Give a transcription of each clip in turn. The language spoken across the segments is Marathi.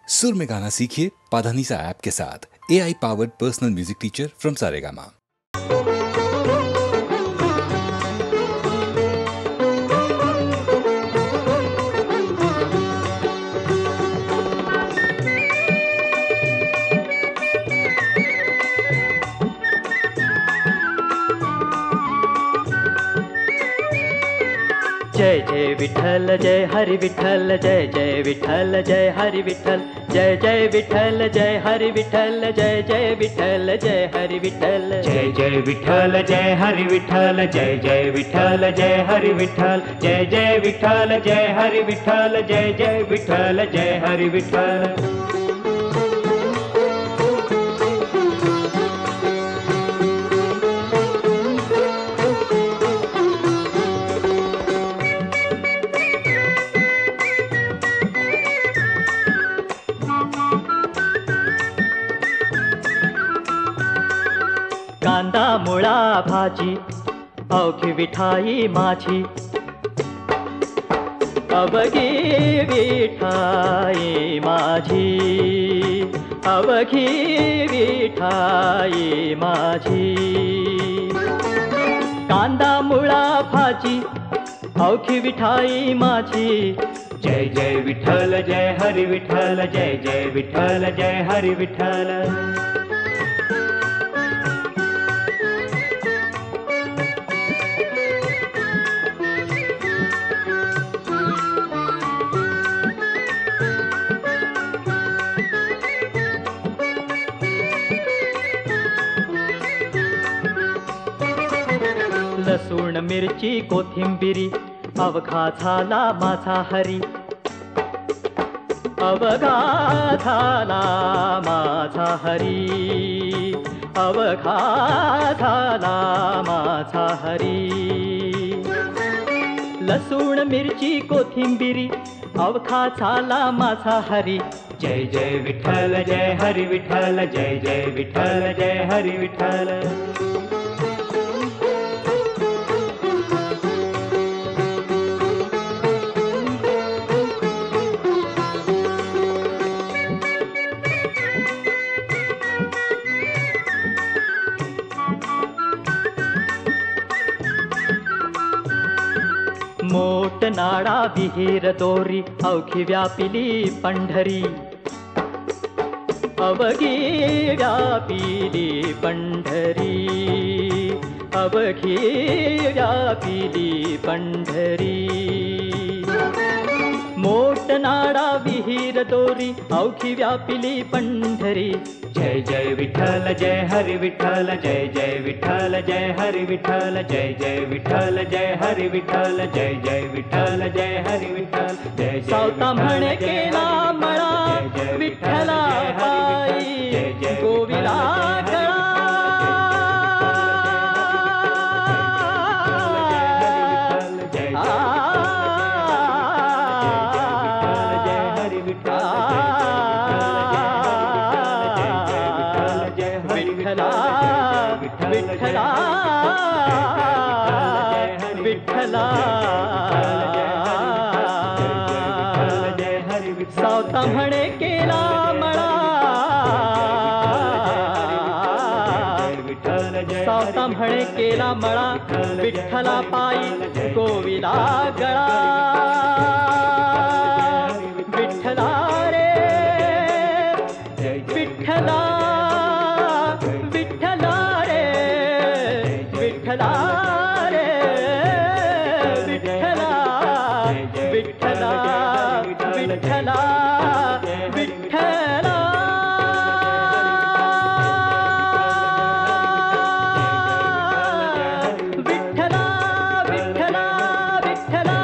सुर में गाना सीखिए पाधानीसा ऐप के साथ। AI powered personal music teacher from Saregama. जय जय विठ्ठल जय हरि विठ्ठल जय जय विठ्ठल जय हरि विठ्ठल जय जय विठ्ठल जय हरि विठ्ठल जय जय विठ्ठल जय हरि विठ्ठल जय जय विठ्ठल जय हरि विठ्ठल जय जय विठ्ठल जय हरि विठ्ठल जय जय विठ्ठल जय हरि विठ्ठल जय जय विठ्ठल जय हरि विठ्ठल। कांदा मुळा भाजी अवघी विठाई माझी अवघी विठाई माझी अवघी विठाई माझी कांदा मुळा भाजी अवघी विठाई माझी जय जय विठ्ठल जय हरि विठ्ठल जय जय विठ्ठल जय हरि विठ्ठल। लसूण मिरची कोथिंबिरी अवघा झाला माझा हरी अवघा झाला माझा हरी अवघा झाला माझा हरी लसूण मिरची कोथिंबिरी अवघा झाला माझा हरी जय जय विठ्ठल जय हरि विठ्ठल जय जय विठ्ठल जय हरि विठ्ठल। मोट नाडा विहीर दोरी अवघी व्यापिली पंढरी अवघी व्यापिली पंढरी अवघी व्यापिली पंढरी मोट नाडा विहीर दोरी अवघी व्यापिली पंढरी जय जय विठ्ठल जय हरि विठ्ठल जय जय विठ्ठल जय हरि विठ्ठल जय जय विठ्ठल जय हरि विठ्ठल जय जय विठ्ठल जय हरि विठ्ठल जय सावता म्हणे केला मळा विठ्ठला पायी गोविला गळा विठ्ठला विठ्ठला सावता म्हणे केला मळा सावता म्हणे केला मळा विठ्ठला पायी गोविला गळा विठ्ठला रे विठ्ठला विठ्ठला रे विठ्ठला रे विठ्ठला विठ्ठला विठ्ठला विठ्ठला विठ्ठला विठ्ठला विठ्ठला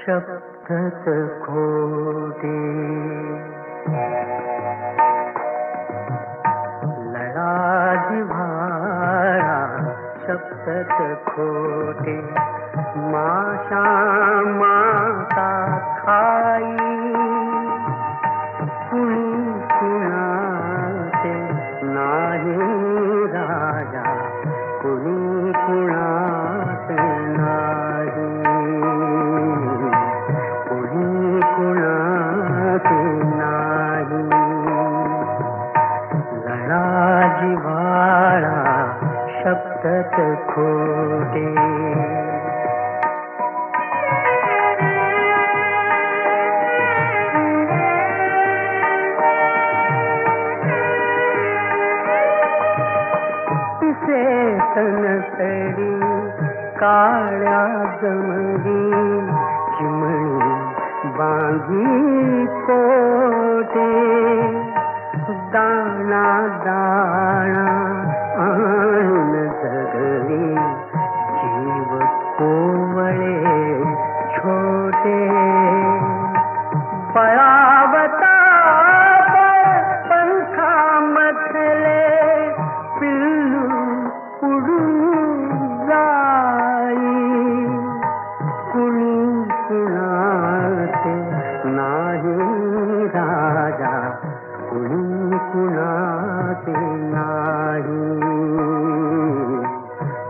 शब्दच खोटे लळा जिव्हाळा शब्दच खोटे माशा माता खाई कुणी कुणाचे नाही राजा कुणी कुणाचे नाही कुणी कुणाचे नाही लळा जिव्हाळा शब्दच खोटे तनसडी काळ्या जमली चिमणी बांधी कोटे दाणा दाणा आणून जगली जीव कोवळे छोटे पळावता पंखामधले पिल्लू उडून जाई कुणी कुणाचे नाही राजा कुणी कुणाचे नाही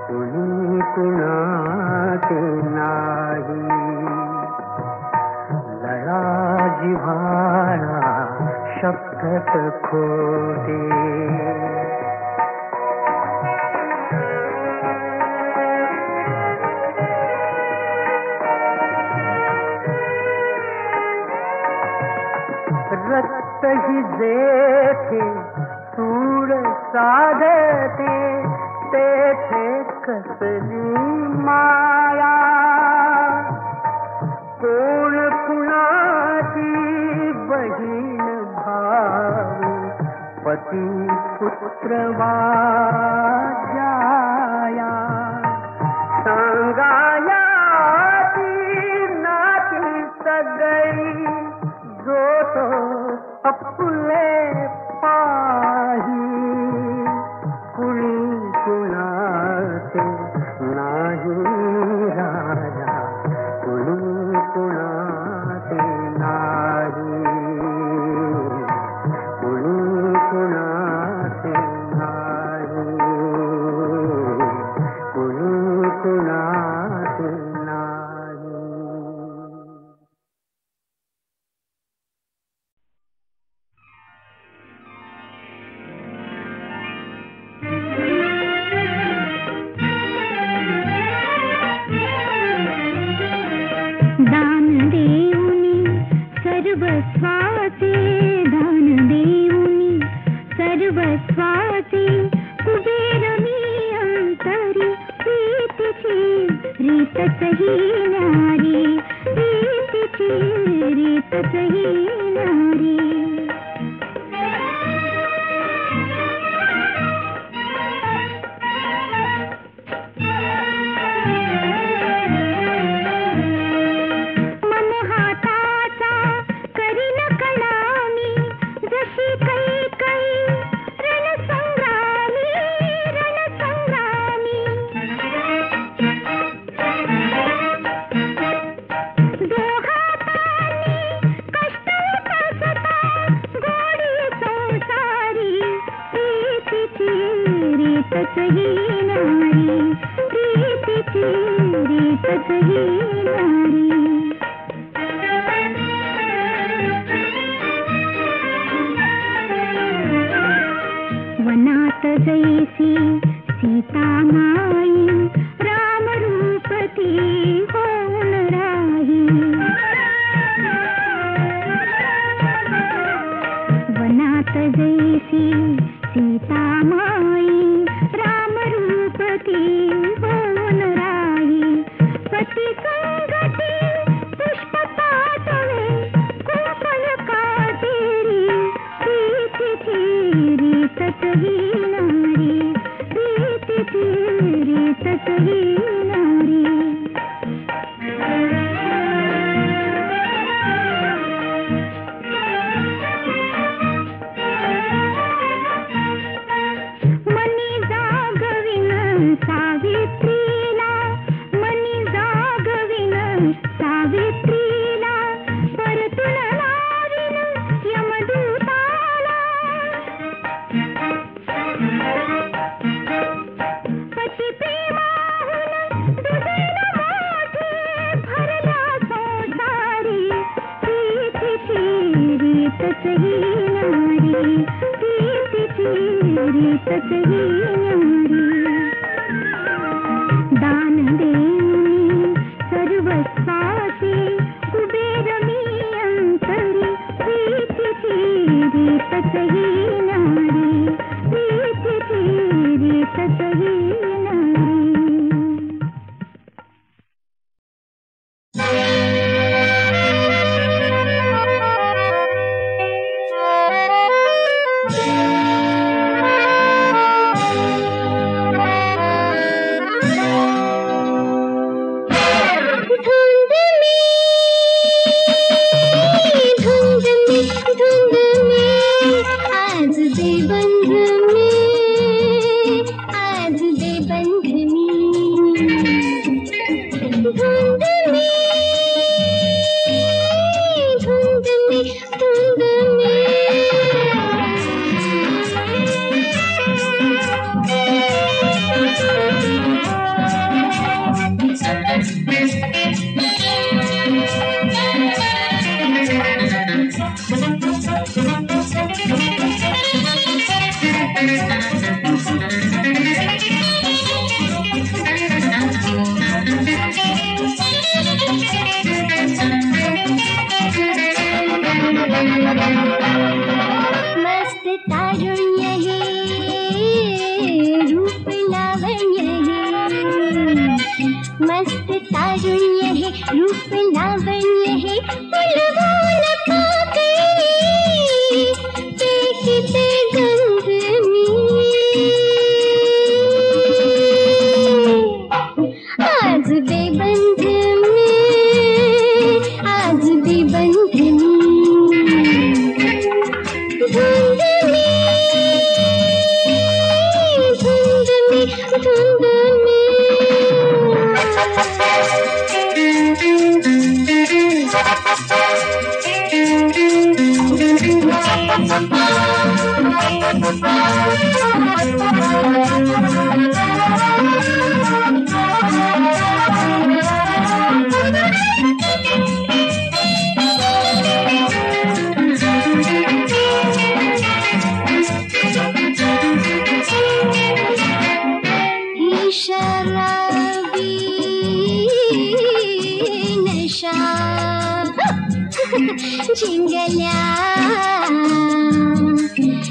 कुणी कुणाचे नाही लळा जिव्हाळा शब्दच खोटे रक्त ही जेथे सूर साधते तेथे कसली माया कोण कुणाची बहीण भाऊ पती पुत्र जाया सांगाया ती नाती सगळी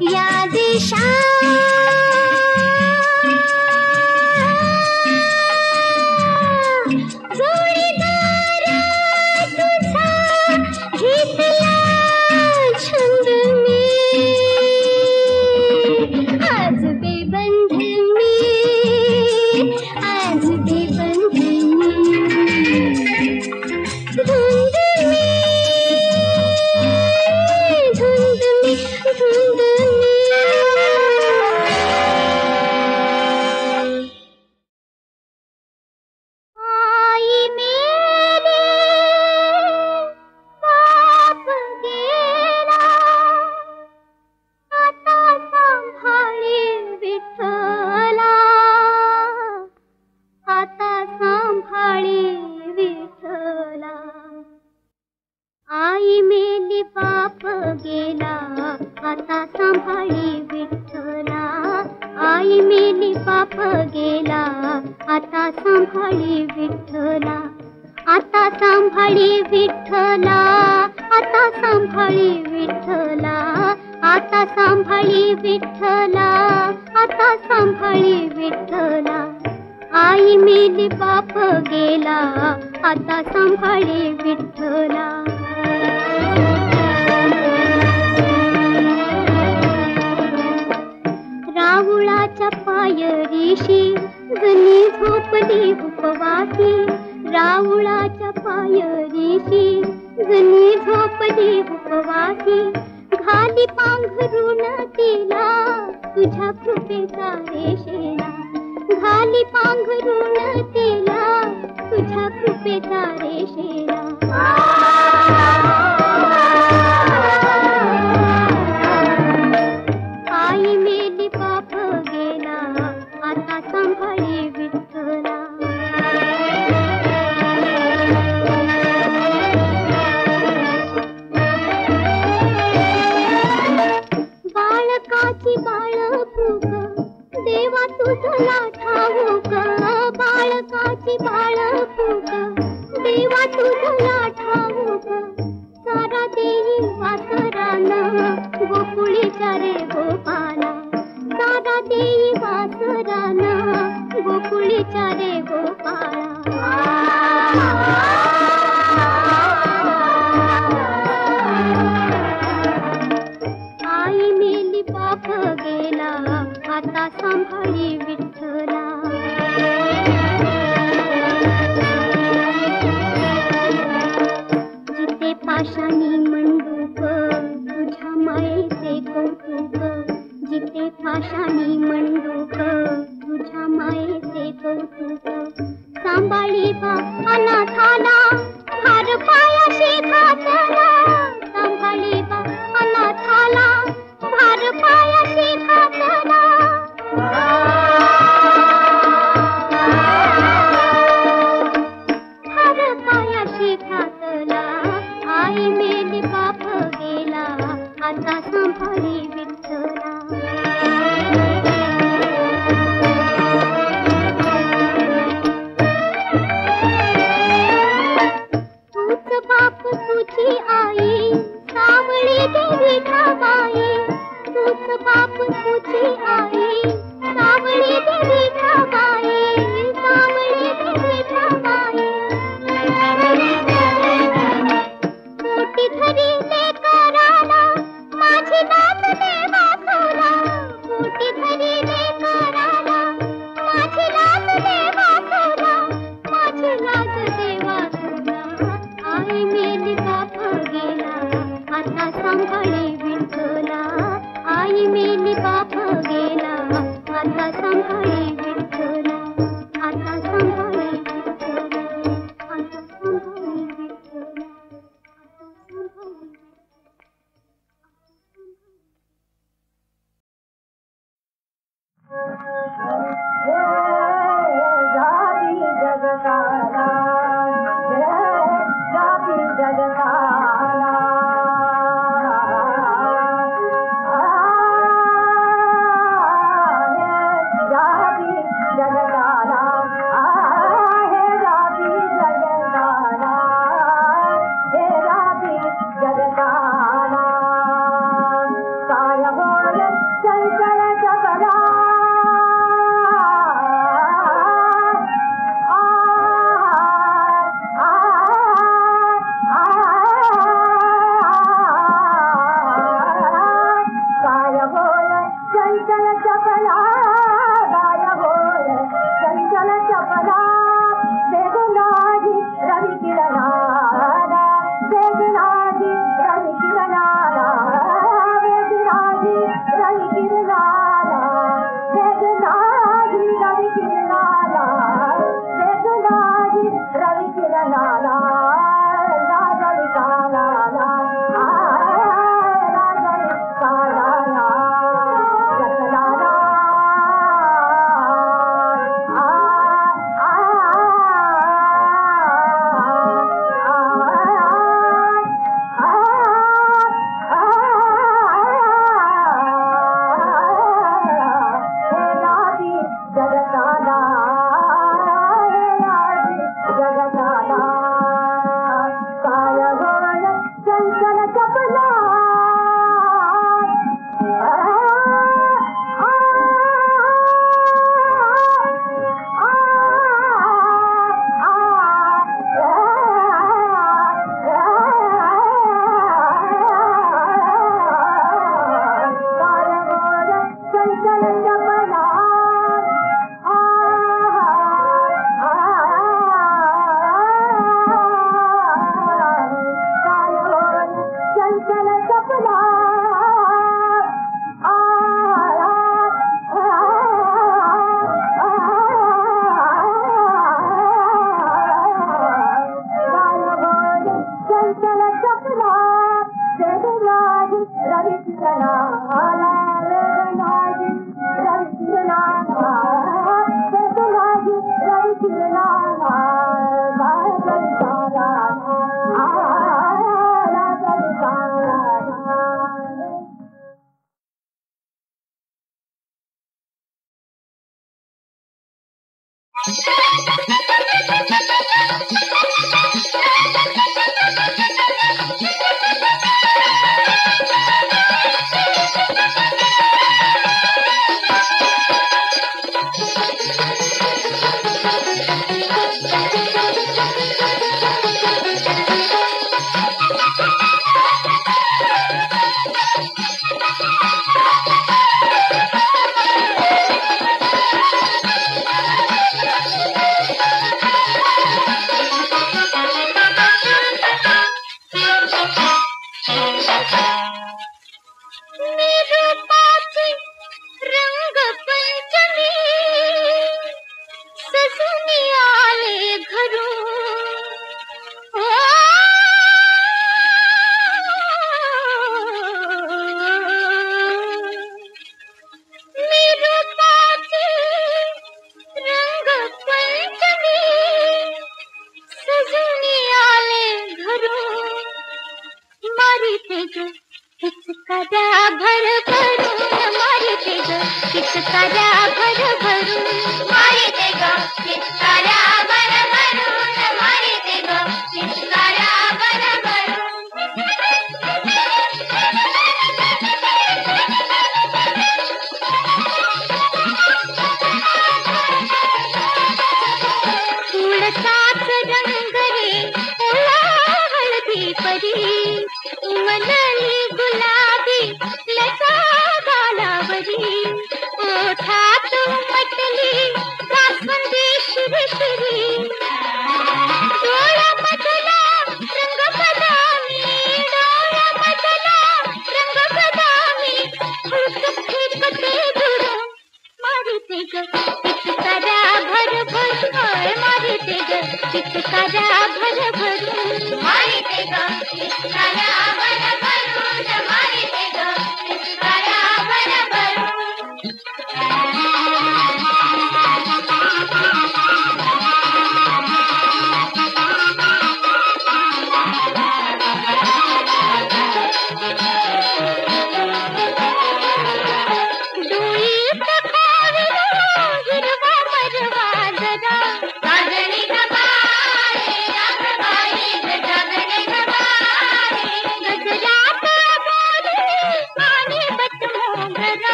या दिशा आता सांभाळी विठ्ठला, आई मेली बाप गेला, आता सांभाळी विठ्ठला, आता सांभाळी विठ्ठला, आता सांभाळी विठ्ठला, आता सांभाळी विठ्ठला, आता सांभाळी विठ्ठला, आई मेली बाप गेला, आता सांभाळी विठ्ठला. राहुळाच्या पायरीशी जणी झोपली उपवासी, राहुळाच्या पायरीशी जणी झोपली उपवासी, घाली पांघरून तिला तुझ्या कृपेचा रेषेला, घाली पांघरून तिला तुझ्या कृपेचा रेषेला. आई मेली बाप गेला, आता सांभाळी विठ्ठला. बाळकाची बाळफूक देवा तुझला ठाऊक, बाळकाची बाळफूक देवा तुझला ठाऊक, सारा देई वासरानं गोकुळीच्या रे गोपाला, सारा देई वासरानं गोकुळीच्या रे गोपाला. आई मेली बाप गेला, आता सांभाळी विठ्ठला. जिथे पाशाणी मंडूक तुझ्या मायेचे कौतुक, जिथे पाशाणी मंडूक तुझ्या मायेचे कौतुक, सांभाळी बा अनाथाला भार पायाशी घातला, सांभाळी बा अनाथाला भार पायाशी घातला. भार पायाशी घातला, आई मेली बाप गेला, आता सांभाळी विठ्ठला. तूच बाप तुझी आई सावळी देवी ठाबाई, तूच बाप तुझी आई सावळी देवी ठाबाई, सावळी देवी ठाबाई. पोटी धरी लेकराला माझी नात देवा खोला, पोटी धरी लेकराला माझी नात देवा खोला, माझी नात देवा खोला. आई मेली बाप गेला, आता सांभाळी विठ्ठला, आई मेली बाप गेला, आता सांभाळी विठ्ठला, आता सांभाळी विठ्ठला, आता सांभाळी विठ्ठला, आता सांभाळी. जगताला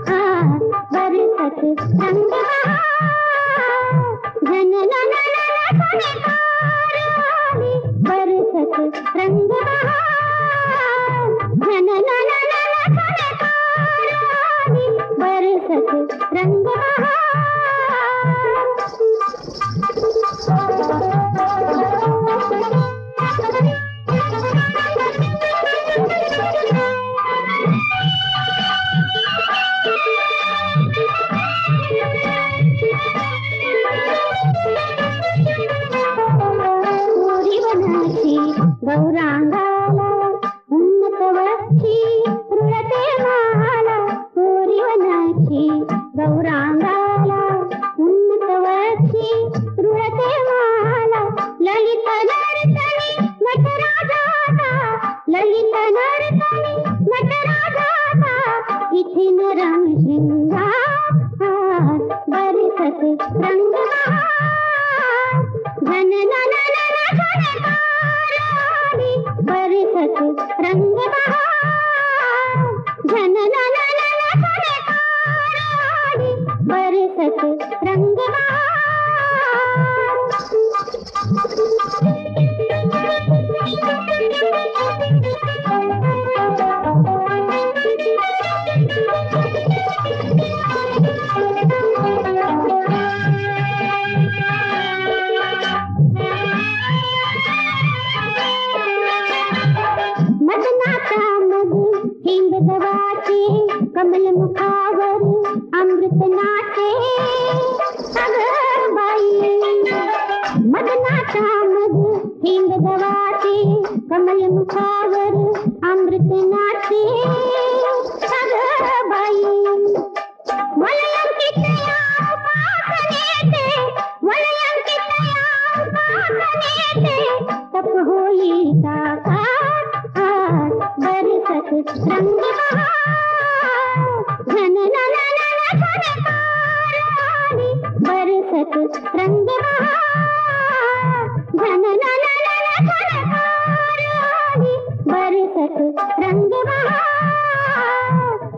करते बरसत रंग बहार, जननननन फुलकार आली, बरसत रंग बहार, जननननन फुलकार आली, बरसत रंग बहार। गौरांगाला उन्नत वक्षी रुळते माला, कोरीवनाची गौरांगाला उन्नत वक्षी रुळते माला, ललित नर्तनी नटराजाचा, ललित नर्तनी नटराजाचा, इथे रंग शृंगार, बरसत रंग बहार, जननननन फुलकार आली, बरसत रंग बहार, जननननन फुलकार आली, बरसत रंग बहार। मदनाचा मध हिंग गवाचे, कमल मुखावर अमृत नाचे, अगं बाई मदनाचा मध हिंग गवाचे, कमल मुखावर अमृत नाचे, अगं बाई वलयंकित या उपासनेचे, वलयंकित या उपासनेचे, तप होई साकार, बरसत रंग बहार, जननननन फुलकार आली, बरसत रंग बहार, जननननन फुलकार आली, बरसत रंग बहार,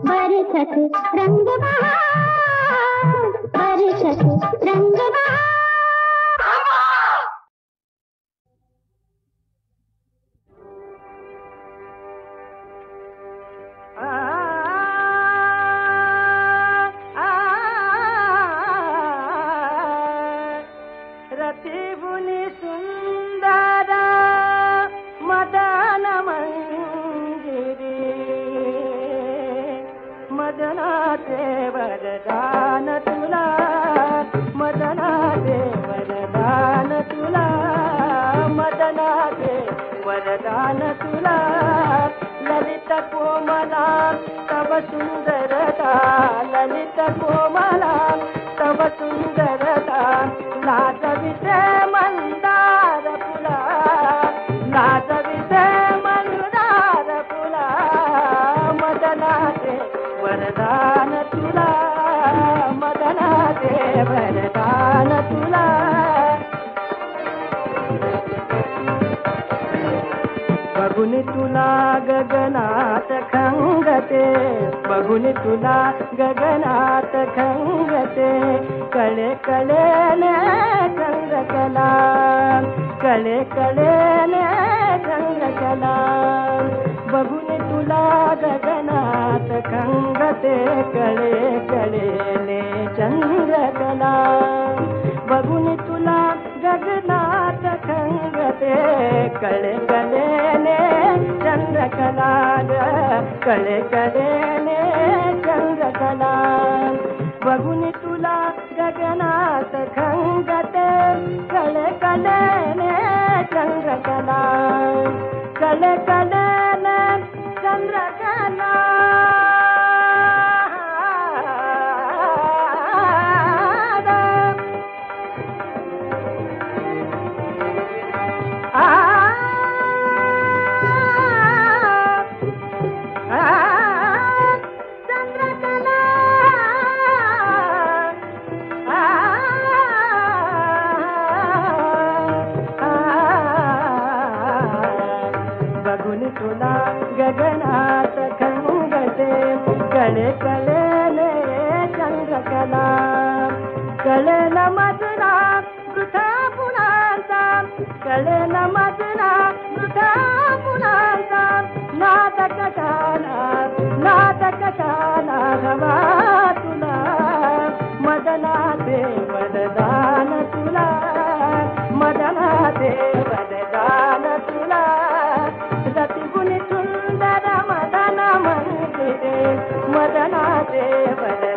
बरसत रंग बहार, बरसत रंग बहार। रतिबुनी सुंदर मदन मंजिरी, मदनाचे वरदान तुला, मदनाचे वरदान तुला, मदनाचे वरदान तुला, ललित कोमला तव सुंदरता, ललित कोमला तव सुंदरता, लाजविते मंदार फुला, लाजविते मंदार फुला, मदनाचे वरदान तुला, मदनाचे वरदान तुला। बघुनी तुला गगनात खंगते, बघुनी तुला गगनात खंगते, कळे कळेने चंद्रकला, कळे कळेने चंद्रकला, बघुनी तुला गगनात खंगते, कळे कळेने चंद्रकला, बघुनी तुला गगनात खंगते, कळे कळेने चंद्रकला, कळे कळेने चंद्रकला, बघुनी तुला गगनात खंगते, कळे कळेने चंद्रकला, कळे कळेने चंद्रकला। बघुनी वदनाचे वदन